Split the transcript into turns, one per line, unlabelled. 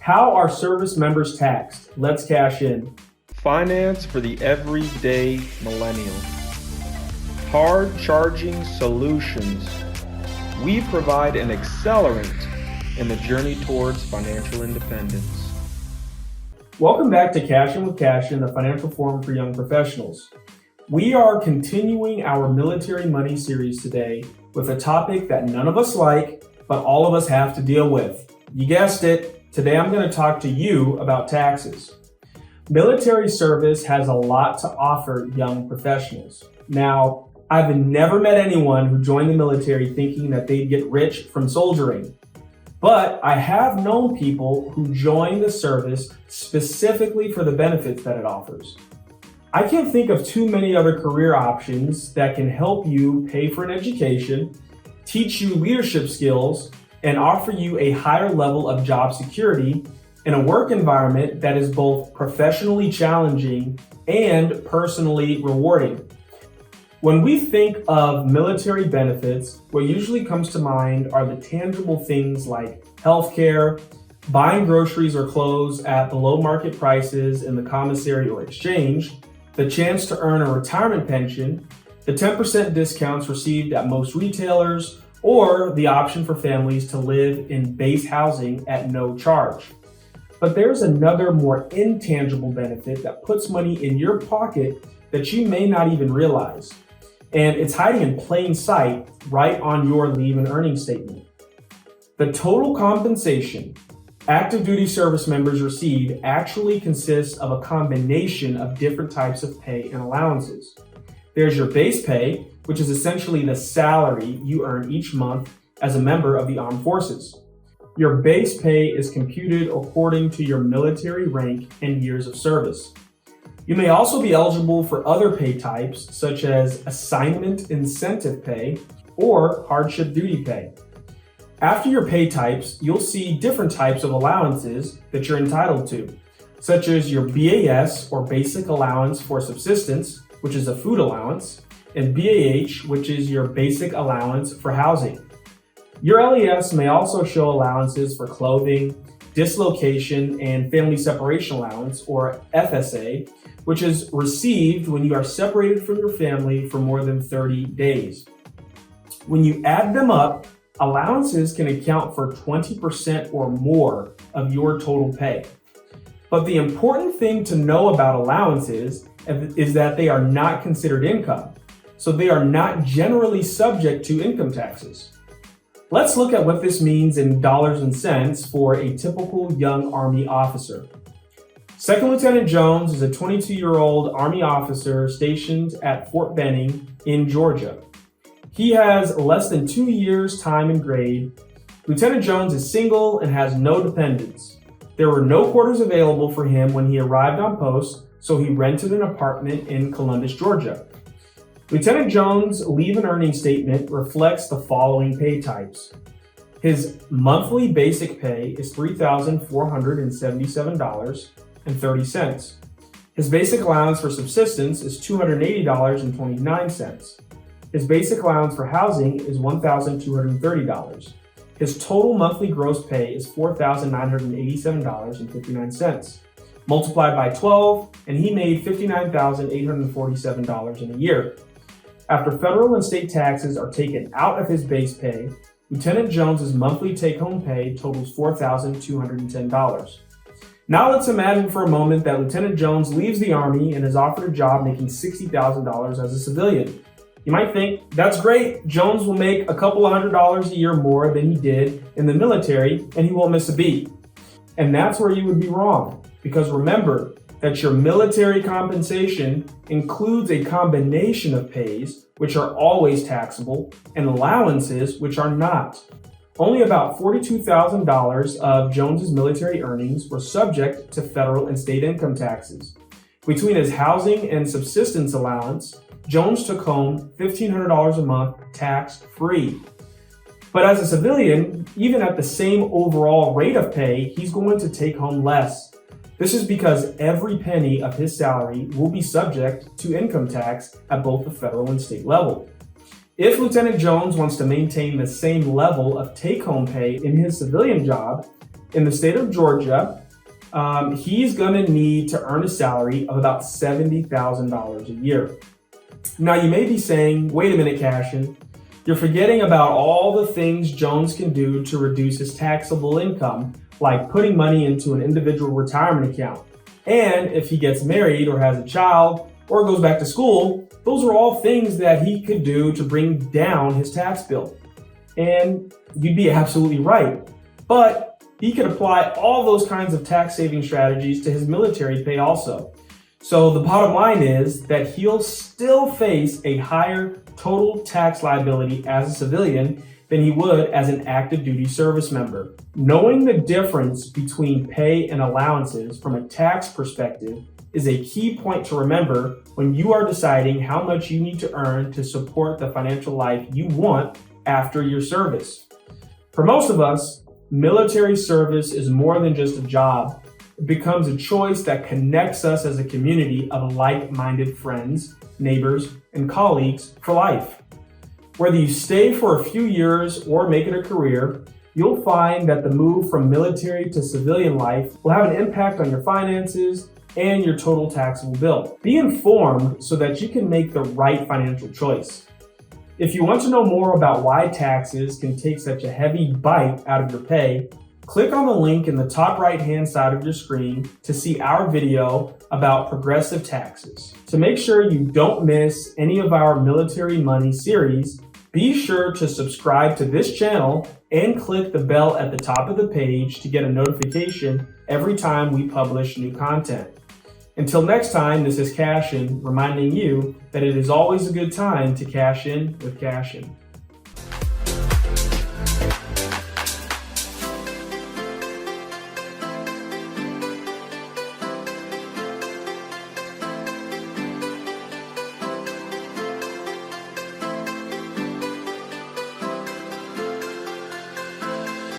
How are service members taxed? Let's cash in.
Finance for the everyday millennial. Hard charging solutions. We provide an accelerant in the journey towards financial independence.
Welcome back to Cash In with Cassian, the financial forum for young professionals. We are continuing our military money series today with a topic that none of us like, but all of us have to deal with. You guessed it, today I'm going to talk to you about taxes. Military service has a lot to offer young professionals. Now, I've never met anyone who joined the military thinking that they'd get rich from soldiering. But I have known people who join the service specifically for the benefits that it offers. I can't think of too many other career options that can help you pay for an education, teach you leadership skills, and offer you a higher level of job security in a work environment that is both professionally challenging and personally rewarding. When we think of military benefits, what usually comes to mind are the tangible things like healthcare, buying groceries or clothes at below market prices in the commissary or exchange, the chance to earn a retirement pension, the 10% discounts received at most retailers, or the option for families to live in base housing at no charge. But there's another more intangible benefit that puts money in your pocket that you may not even realize. And it's hiding in plain sight right on your leave and earnings statement. The total compensation active duty service members receive actually consists of a combination of different types of pay and allowances. There's your base pay, which is essentially the salary you earn each month as a member of the armed forces. Your base pay is computed according to your military rank and years of service. You may also be eligible for other pay types, such as assignment incentive pay or hardship duty pay. After your pay types, you'll see different types of allowances that you're entitled to, such as your BAS or basic allowance for subsistence, which is a food allowance, and BAH, which is your basic allowance for housing. Your LES may also show allowances for clothing, dislocation, and family separation allowance, or FSA, which is received when you are separated from your family for more than 30 days. When you add them up, allowances can account for 20% or more of your total pay. But the important thing to know about allowances is that they are not considered income, so they are not generally subject to income taxes. Let's look at what this means in dollars and cents for a typical young Army officer. Second Lieutenant Jones is a 22-year-old Army officer stationed at Fort Benning in Georgia. He has less than 2 years' time and grade. Lieutenant Jones is single and has no dependents. There were no quarters available for him when he arrived on post, so he rented an apartment in Columbus, Georgia. Lieutenant Jones' leave and earnings statement reflects the following pay types. His monthly basic pay is $3,477.30. His basic allowance for subsistence is $280.29. His basic allowance for housing is $1,230. His total monthly gross pay is $4,987.59. Multiplied by 12, and he made $59,847 in a year. After federal and state taxes are taken out of his base pay, Lieutenant Jones's monthly take-home pay totals $4,210. Now let's imagine for a moment that Lieutenant Jones leaves the Army and is offered a job making $60,000 as a civilian. You might think, that's great, Jones will make a couple of $100 a year more than he did in the military and he won't miss a beat. And that's where you would be wrong, because remember that your military compensation includes a combination of pays, which are always taxable, and allowances, which are not. Only about $42,000 of Jones's military earnings were subject to federal and state income taxes. Between his housing and subsistence allowance, Jones took home $1,500 a month tax-free. But as a civilian, even at the same overall rate of pay, he's going to take home less. This is because every penny of his salary will be subject to income tax at both the federal and state level. If Lieutenant Jones wants to maintain the same level of take-home pay in his civilian job, in the state of Georgia, he's going to need to earn a salary of about $70,000 a year. Now, you may be saying, wait a minute, Cassian, you're forgetting about all the things Jones can do to reduce his taxable income, like putting money into an individual retirement account. And if he gets married or has a child or goes back to school, those are all things that he could do to bring down his tax bill. And you'd be absolutely right. But he could apply all those kinds of tax saving strategies to his military pay also. So the bottom line is that he'll still face a higher total tax liability as a civilian than he would as an active duty service member. Knowing the difference between pay and allowances from a tax perspective is a key point to remember when you are deciding how much you need to earn to support the financial life you want after your service. For most of us, military service is more than just a job. It becomes a choice that connects us as a community of like-minded friends, neighbors, and colleagues for life. Whether you stay for a few years or make it a career, you'll find that the move from military to civilian life will have an impact on your finances and your total taxable bill. Be informed so that you can make the right financial choice. If you want to know more about why taxes can take such a heavy bite out of your pay, click on the link in the top right-hand side of your screen to see our video about progressive taxes. To make sure you don't miss any of our Military Money series, be sure to subscribe to this channel and click the bell at the top of the page to get a notification every time we publish new content. Until next time, this is Cassian reminding you that it is always a good time to cash in with Cassian.